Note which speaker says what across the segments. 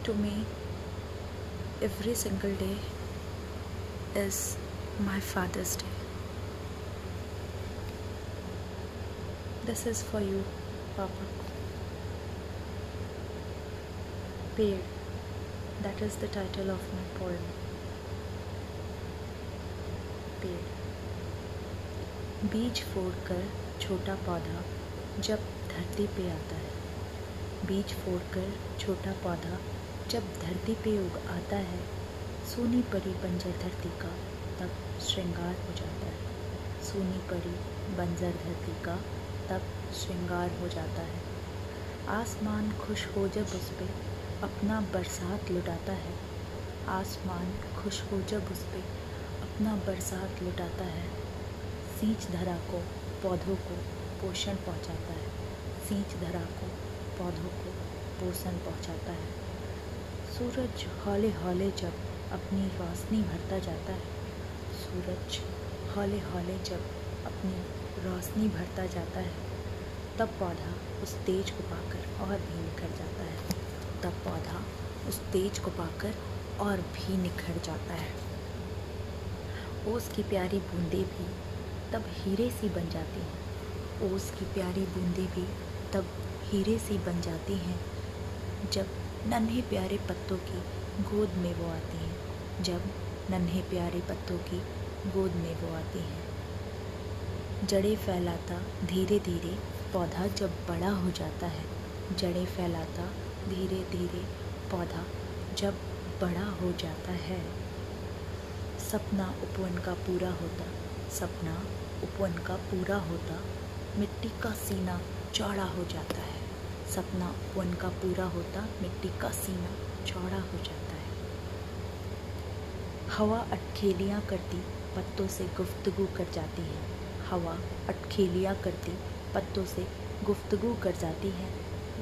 Speaker 1: To me, every single day is my Father's Day. This is for you, Papa. Paid. That is the title of my poem. पेड़। बीज फोड़कर छोटा पौधा जब धरती पे आता है, बीज फोड़कर छोटा पौधा जब धरती पे उग आता है, सोनी परी बंजर धरती का तब श्रृंगार हो जाता है, सोनी परी बंजर धरती का तब श्रृंगार हो जाता है। आसमान खुश हो जब उस पे अपना बरसात लुटाता है, आसमान खुश हो जब उस पे अपना बरसात लुटाता है। सींच धरा को पौधों को पोषण पहुंचाता है, सींच धरा को पौधों को पोषण पहुंचाता है। सूरज हौले हौले जब अपनी रोशनी भरता जाता है, सूरज हौले हौले जब अपनी रोशनी भरता जाता है, तब पौधा उस तेज को पाकर और भी निखर जाता है, तब पौधा उस तेज को पाकर और भी निखर जाता है। ओस की प्यारी बूंदें भी तब हीरे सी बन जाती हैं, ओस की प्यारी बूंदें भी तब हीरे सी बन जाती हैं, जब नन्हे प्यारे पत्तों की गोद में वो आती हैं, जब नन्हे प्यारे पत्तों की गोद में वो आती हैं। जड़ें फैलाता धीरे धीरे पौधा जब बड़ा हो जाता है, जड़ें फैलाता धीरे धीरे पौधा जब बड़ा हो जाता है। सपना उपवन का पूरा होता, सपना उपवन का पूरा होता, मिट्टी का सीना चौड़ा हो जाता है, सपना उपवन का पूरा होता, मिट्टी का सीना चौड़ा हो जाता है। हवा अटखेलियाँ करती पत्तों से गुफ्तगू कर जाती है, हवा अटखेलियाँ करती पत्तों से गुफ्तगू कर जाती है।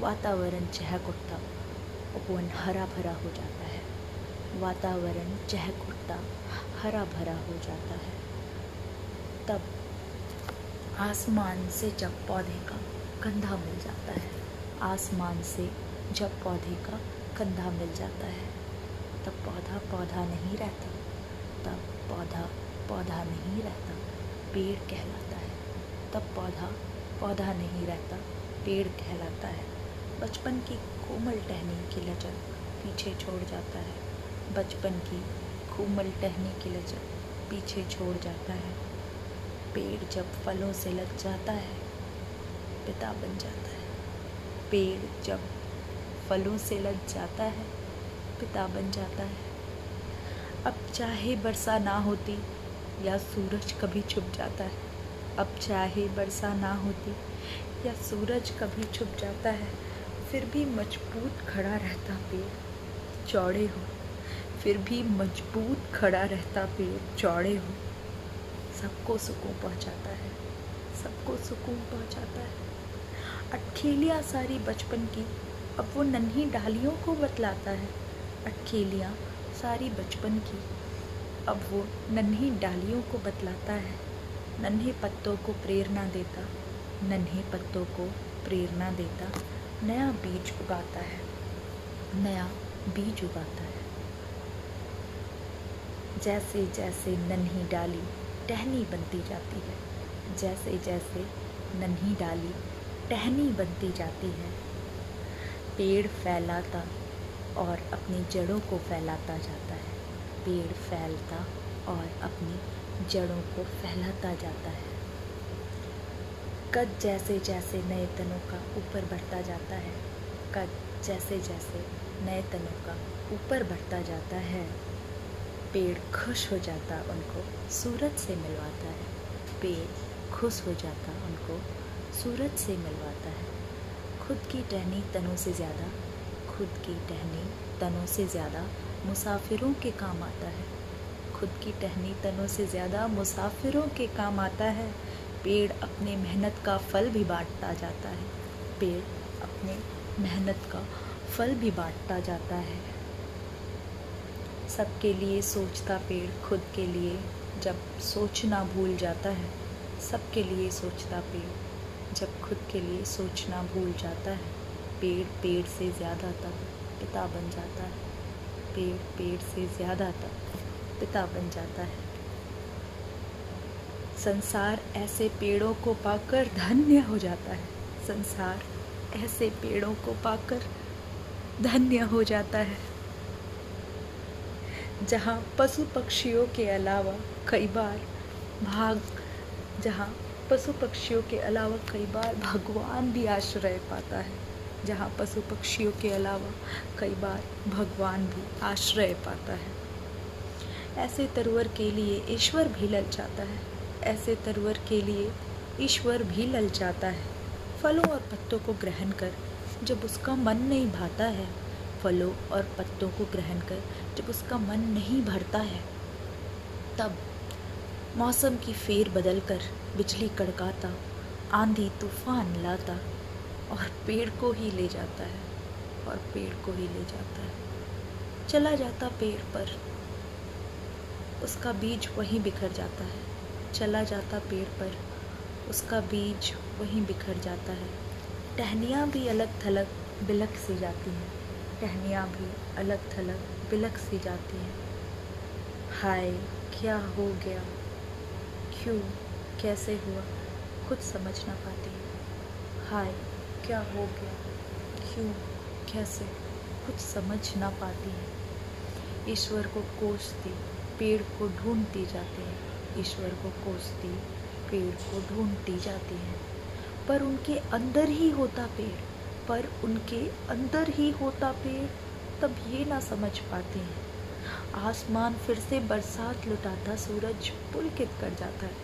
Speaker 1: वातावरण चहक उठता, उपवन हरा भरा हो जाता है, वातावरण चहक उठता, हरा भरा हो जाता है। तब आसमान से जब पौधे का कंधा मिल जाता है, आसमान से जब पौधे का कंधा मिल जाता है, तब पौधा पौधा नहीं रहता, तब पौधा पौधा नहीं रहता, पेड़ कहलाता है, तब पौधा पौधा नहीं रहता, पेड़ कहलाता है। बचपन की कोमल टहनी की लचक पीछे छोड़ जाता है, बचपन की कोमल टहनी की लचक पीछे छोड़ जाता है। पेड़ जब फलों से लग जाता है, पिता बन जाता है, पेड़ जब फलों से लग जाता है, पिता बन जाता है। अब चाहे बरसा ना होती या सूरज कभी छुप जाता है, अब चाहे बरसा ना होती या सूरज कभी छुप जाता है, फिर भी मजबूत खड़ा रहता पेड़ चौड़े हो, फिर भी मजबूत खड़ा रहता पेड़ चौड़े हो। सबको सुकून पहुंचाता है, सबको सुकून पहुंचाता है। अटखेलियाँ सारी बचपन की अब वो नन्ही डालियों को बतलाता है, अटखेलियाँ सारी बचपन की अब वो नन्ही डालियों को बतलाता है। नन्हे पत्तों को प्रेरणा देता, नन्हे पत्तों को प्रेरणा देता, नया बीज उगाता है, नया बीज उगाता है। जैसे जैसे नन्ही डाली टहनी बनती जाती है, जैसे जैसे नन्ही डाली टहनी बनती जाती है, पेड़ फैलाता और अपनी जड़ों को फैलाता जाता है, पेड़ फैलता और अपनी जड़ों को फैलाता जाता है। कद जैसे जैसे नए तनों का ऊपर बढ़ता जाता है, कद जैसे जैसे नए तनों का ऊपर बढ़ता जाता है, पेड़ खुश हो जाता उनको सूरज से मिलवाता है, पेड़ खुश हो जाता उनको सूरज से मिलवाता है। खुद की टहनी तनों से ज़्यादा, खुद की टहनी तनों से ज़्यादा मुसाफिरों के काम आता है, खुद की टहनी तनों से ज़्यादा मुसाफिरों के काम आता है। पेड़ अपने मेहनत का फल भी बांटता जाता है, पेड़ अपने मेहनत का फल भी बांटता जाता है। सबके लिए सोचता पेड़ खुद के लिए जब सोचना भूल जाता है, सबके लिए सोचता पेड़ जब खुद के लिए सोचना भूल जाता है। पेड़ पेड़ से ज़्यादा तब पिता बन जाता है। पेड़ पेड़ से ज़्यादा तक पिता बन जाता है। संसार ऐसे पेड़ों को पाकर धन्य हो जाता है। संसार ऐसे पेड़ों को पाकर धन्य हो जाता है, जहाँ पशु पक्षियों के अलावा कई बार भगवान भी आश्रय पाता है। जहाँ पशु पक्षियों के अलावा कई बार भगवान भी आश्रय पाता है। ऐसे तरवर के लिए ईश्वर भी ललचाता है। ऐसे तरवर के लिए ईश्वर भी ललचाता है। फलों और पत्तों को ग्रहण कर जब उसका मन नहीं भाता है, फलों और पत्तों को ग्रहण कर जब उसका मन नहीं भरता है, तब मौसम की फेर बदल कर बिजली कड़काता, आंधी तूफान लाता और पेड़ को ही ले जाता है, और पेड़ को ही ले जाता है। चला जाता पेड़ पर, उसका बीज वहीं बिखर जाता है। चला जाता पेड़ पर, उसका बीज वहीं बिखर जाता है। टहनियाँ भी अलग थलग बिलख सी जाती हैं। टहनियाँ भी अलग थलग बिलख सी जाती हैं। हाय क्या हो गया, क्यों, कैसे हुआ, कुछ समझ ना पाती है। हाय क्या हो गया, क्यों, कैसे, कुछ समझ ना पाती है। ईश्वर को कोसती पेड़ को ढूंढती जाती है। ईश्वर को कोसती पेड़ को ढूंढती जाती है, पर उनके अंदर ही होता पेड़, तब ये ना समझ पाते हैं। आसमान फिर से बरसात लुटाता, सूरज पुलकित कर जाता है।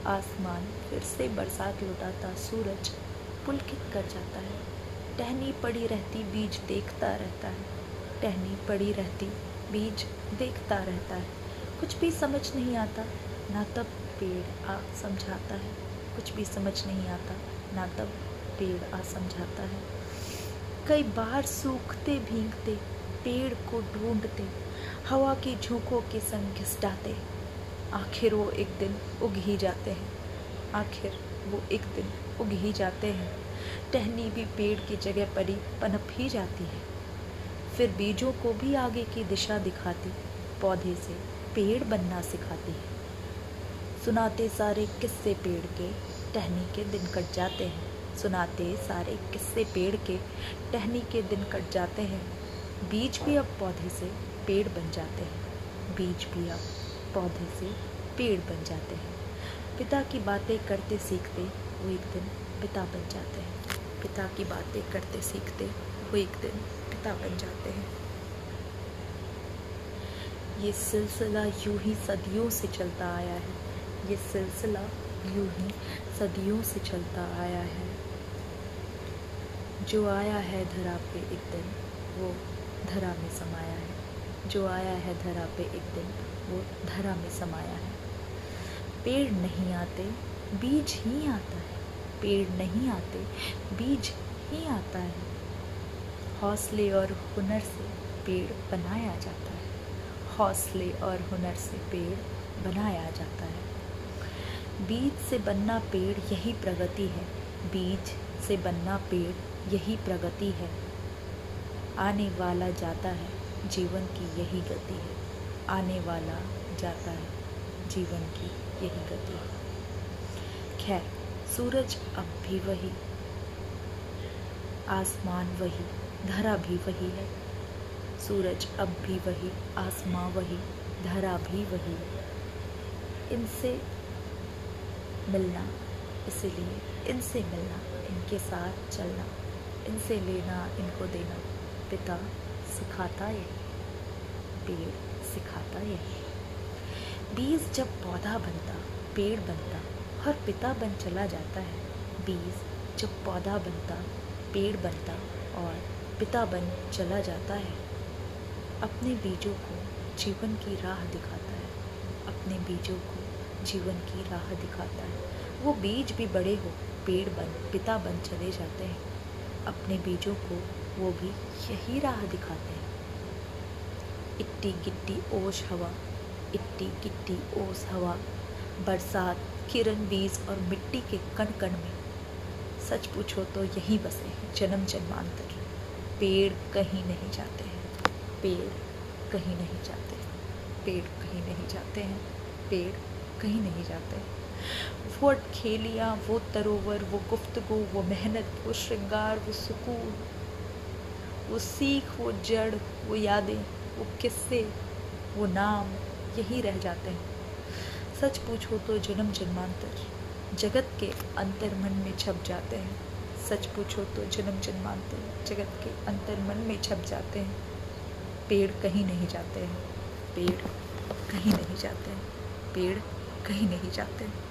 Speaker 1: आसमान फिर से बरसात लुटाता, सूरज पुलकित कर जाता है। टहनी पड़ी रहती बीज देखता रहता है। टहनी पड़ी रहती बीज देखता रहता है। कुछ भी समझ नहीं आता, ना तब पेड़ आ समझाता है। कुछ भी समझ नहीं आता, ना तब पेड़ आ समझाता है। कई बार सूखते भीगते पेड़ को ढूंढते, हवा की झोंकों के संग घिसटाते, आखिर वो एक दिन उग ही जाते हैं। आखिर वो एक दिन उग ही जाते हैं। टहनी भी पेड़ की जगह पर ही पनप ही जाती है। फिर बीजों को भी आगे की दिशा दिखाती, पौधे से पेड़ बनना सिखाती है। सुनाते सारे किस्से पेड़ के, टहनी के दिन कट जाते हैं। सुनाते सारे किस्से पेड़ के, टहनी के दिन कट जाते हैं। बीज भी अब पौधे से पेड़ बन जाते हैं। बीज भी अब पौधे से पेड़ बन जाते हैं। पिता की बातें करते सीखते वो एक दिन पिता बन जाते हैं। पिता की बातें करते सीखते वो एक दिन पिता बन जाते हैं। ये सिलसिला यूं ही सदियों से चलता आया है। ये सिलसिला यूं ही सदियों से चलता आया है। जो आया है धरा पे एक दिन, वो धरा में समाया है। जो आया है धरा पे एक दिन, वो धरा में समाया है। पेड़ नहीं आते, बीज ही आता है। पेड़ नहीं आते, बीज ही आता है। हौसले और हुनर से पेड़ बनाया जाता है। हौसले और हुनर से पेड़ बनाया जाता है। बीज से बनना पेड़ यही प्रगति है। बीज से बनना पेड़ यही प्रगति है। आने वाला जाता है, जीवन की यही गति है। आने वाला जाता है, जीवन की यही गति है। खैर, सूरज अब भी वही, आसमान वही, धरा भी वही है। सूरज अब भी वही, आसमां वही, धरा भी वही है। इनसे मिलना, इसीलिए इनसे मिलना, इनके साथ चलना, इनसे लेना, इनको देना, पिता सिखाता यही, पेड़ सिखाता यही। बीज जब पौधा बनता, पेड़ बनता और पिता बन चला जाता है। बीज जब पौधा बनता, पेड़ बनता और पिता बन चला जाता है। अपने बीजों को जीवन की राह दिखाता है। अपने बीजों को जीवन की राह दिखाता है। वो बीज भी बड़े हो, पेड़ बन, पिता बन चले जाते हैं। अपने बीजों को वो भी यही राह दिखाते हैं। इट्टी गिट्टी ओस हवा, इट्टी गिट्टी ओस हवा, बरसात, किरण, बीज और मिट्टी के कण कण में। सच पूछो तो यही बसे हैं जन्म जन्मांतर। पेड़ कहीं नहीं जाते हैं, पेड़ कहीं नहीं जाते, पेड़ कहीं नहीं जाते हैं, पेड़ कहीं नहीं जाते। वो अटखेलियाँ, वो तरोवर, वो गुफ्तगू, वो मेहनत, वो श्रृंगार, वो सुकून, वो सीख, वो जड़, वो यादें, वो किस्से, वो नाम यही रह जाते हैं। सच पूछो तो जन्म जन्मांतर जगत के अंतर मन में छप जाते हैं। सच पूछो तो जन्म जन्मांतर जगत के अंतर मन में छप जाते हैं। पेड़ कहीं नहीं जाते हैं, पेड़ कहीं नहीं जाते हैं, पेड़ कहीं नहीं जाते हैं।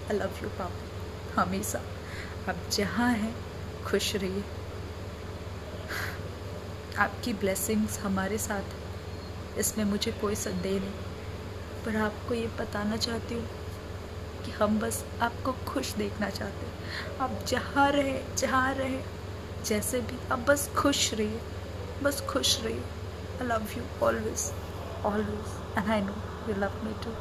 Speaker 1: आई लव यू पापा, हमेशा आप जहाँ हैं खुश रहिए। आपकी ब्लेसिंग्स हमारे साथ है, इसमें मुझे कोई संदेह नहीं, पर आपको ये बताना चाहती हूँ कि हम बस आपको खुश देखना चाहते हैं। आप जहाँ रहे जैसे भी, आप बस खुश रहिए, बस खुश रहिए। I love you always, always, and I know you love me to.